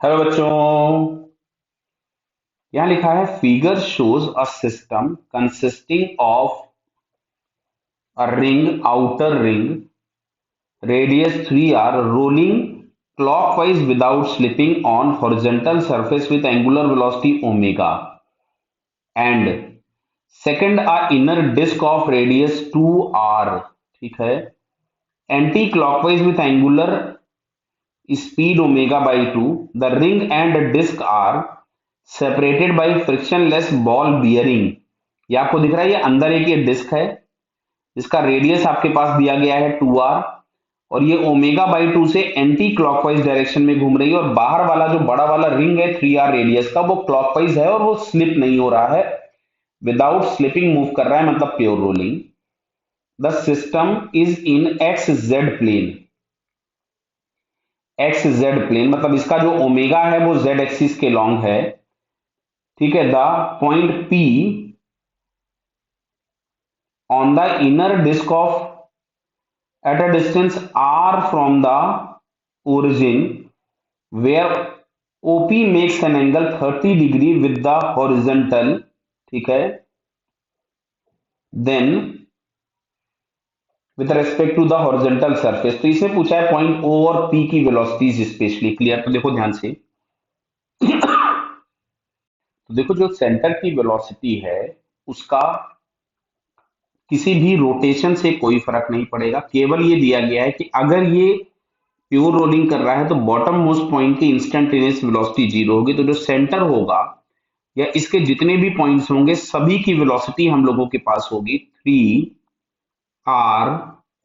Hello बच्चों। यहाँ लिखा है figure shows a system consisting of a ring outer ring radius 3r rolling clockwise without slipping on horizontal surface with angular velocity omega and second a inner disk of radius 2r। ठीक है। Anti clockwise with angular speed omega by 2। The ring and disk are separated by frictionless ball bearing। ये आपको दिख रहा है, ये अंदर एक ये डिस्क है जिसका रेडियस आपके पास दिया गया है 2r और ये ओमेगा बाई 2 से एंटी क्लॉकवाइज डायरेक्शन में घूम रही है और बाहर वाला जो बड़ा वाला रिंग है 3r रेडियस का वो क्लॉकवाइज है और वो स्लिप नहीं हो रहा है, विदाउट स्लिपिंग मूव कर रहा है, मतलब pure rolling. The system is in X Z plane. X Z plane मतलब इसका जो ओमेगा है वो जेड एक्सिस के लॉन्ग है। ठीक है। The point P on the inner disc of at a distance r from the origin where OP makes an angle 30 degree with the horizontal। ठीक है। then with respect to the horizontal surface, तो इसमें पूछा है point O और P की velocities specially. Clear? तो देखो ध्यान से। तो देखो जो सेंटर की वेलोसिटी है उसका किसी भी रोटेशन से कोई फर्क नहीं पड़ेगा, केवल ये दिया गया है कि अगर ये प्योर रोलिंग कर रहा है तो बॉटम मोस्ट पॉइंट की इंस्टेंटेनियस वेलोसिटी जीरो होगी। तो जो सेंटर होगा या इसके जितने भी पॉइंट्स होंगे सभी की वेलोसिटी हम लोगों के पास होगी 3r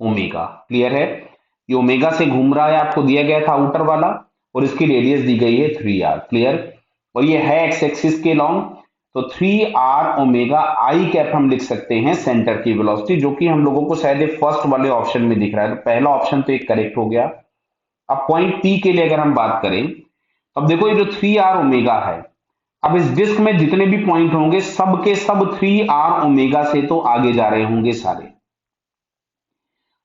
ओमेगा। क्लियर है? ये ओमेगा से घूम रहा है, आपको दिया गया था आउटर वाला, और इसकी रेडियस दी गई है 3r। क्लियर? और ये है एक्स एक्सिस के लॉन्ग, तो 3r ओमेगा आई कैप हम लिख सकते हैं सेंटर की वेलोसिटी, जो कि हम लोगों को शायद फर्स्ट वाले ऑप्शन में दिख रहा है। तो पहला ऑप्शन तो एक करेक्ट हो गया। अब पॉइंट पी के लिए अगर हम बात करें, अब देखो ये जो 3r ओमेगा है, अब इस डिस्क में जितने भी पॉइंट होंगे सब के सब 3r ओमेगा से तो आगे जा रहे होंगे सारे,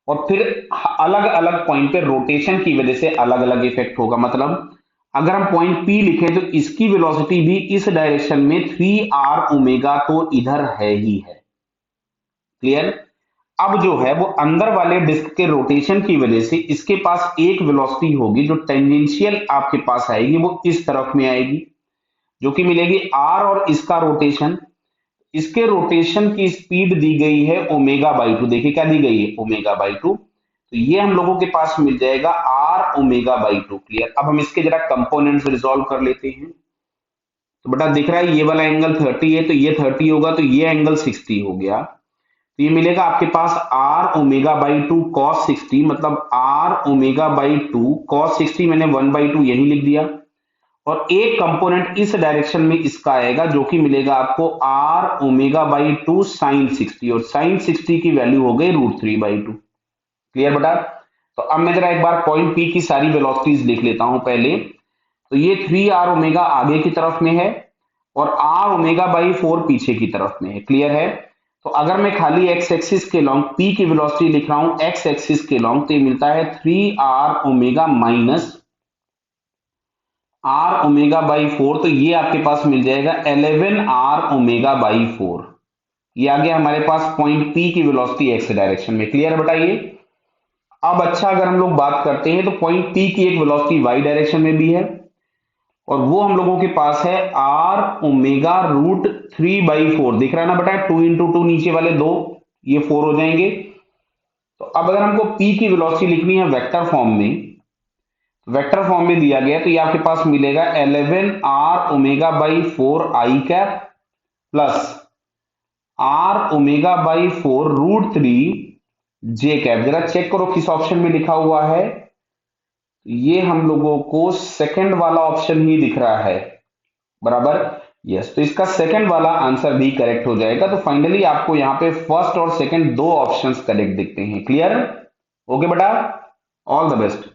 और फिर अलग अलग पॉइंट पे रोटेशन की वजह से अलग अलग इफेक्ट होगा। मतलब अगर हम पॉइंट P लिखें तो इसकी वेलोसिटी भी इस डायरेक्शन में 3r ओमेगा तो इधर है ही है। क्लियर? अब जो है वो अंदर वाले डिस्क के रोटेशन की वजह से इसके पास एक वेलोसिटी होगी जो टेंजेंशियल आपके पास आएगी, वो इस तरफ में आएगी, जो कि मिलेगी r, और इसका रोटेशन, इसके रोटेशन की स्पीड दी गई है ओमेगा बाई 2। देखिए क्या दी गई है, ओमेगा बाई 2। तो ये हम लोगों के पास मिल जाएगा r ओमेगा बाई 2। क्लियर? अब हम इसके जरा कंपोनेंट्स रिजॉल्व कर लेते हैं। तो बेटा दिख रहा है ये वाला एंगल 30 है तो ये 30 होगा, तो ये एंगल 60 हो गया। तो ये मिलेगा आपके पास r ओमेगा बाई 2 कॉस 60, मतलब r ओमेगा बाई 2 कॉस 60, मैंने 1/2 यही लिख दिया। और एक कंपोनेंट इस डायरेक्शन में इसका आएगा जो कि मिलेगा आपको r ओमेगा बाई 2 साइन 60, और साइन 60 की वैल्यू हो गई √3/2। क्लियर बेटा? तो अब मैं जरा एक बार पॉइंट P की सारी वेलोसिटीज लिख लेता हूं पहले। तो ये 3r ओमेगा आगे की तरफ में है और r ओमेगा बाई 4 पीछे की तरफ में है। क्लियर है? तो अगर मैं खाली एक्स एक्सिस के लॉन्ग P की वेलोसिटी लिख रहा हूं एक्स एक्सिस के लॉन्ग, तो ये मिलता है 3r omega minus r omega by 4, तो ये आपके पास मिल जाएगा 11r ओमेगा बाई 4। ये आ गया हमारे पास पॉइंट P की वेलोसिटी एक्स डायरेक्शन में। क्लियर बताइए? अब अच्छा अगर हम लोग बात करते हैं तो पॉइंट P की एक वेलोसिटी वाई डायरेक्शन में भी है, और वो हम लोगों के पास है r ओमेगा √3/4। दिख रहा है ना बेटा, 2 इंटू 2 नीचे वाले दो, ये 4 हो जाएंगे। तो अब अगर हमको P की वेलोसिटी लिखनी है वेक्टर फॉर्म में, वेक्टर फॉर्म में दिया गया, तो ये आपके पास मिलेगा 11r omega by 4 I cap plus r omega by 4 √3 J cap. जरा चेक करो किस ऑप्शन में लिखा हुआ है। ये हम लोगों को सेकंड वाला ऑप्शन ही दिख रहा है, बराबर? यस, तो इसका सेकंड वाला आंसर भी करेक्ट हो जाएगा। तो फाइनली आपको यहाँ पे फर्स्ट और सेकंड दो ऑप्शंस करेक्ट दिखते हैं। क्लियर? ओके बेटा, ऑल द बेस्ट।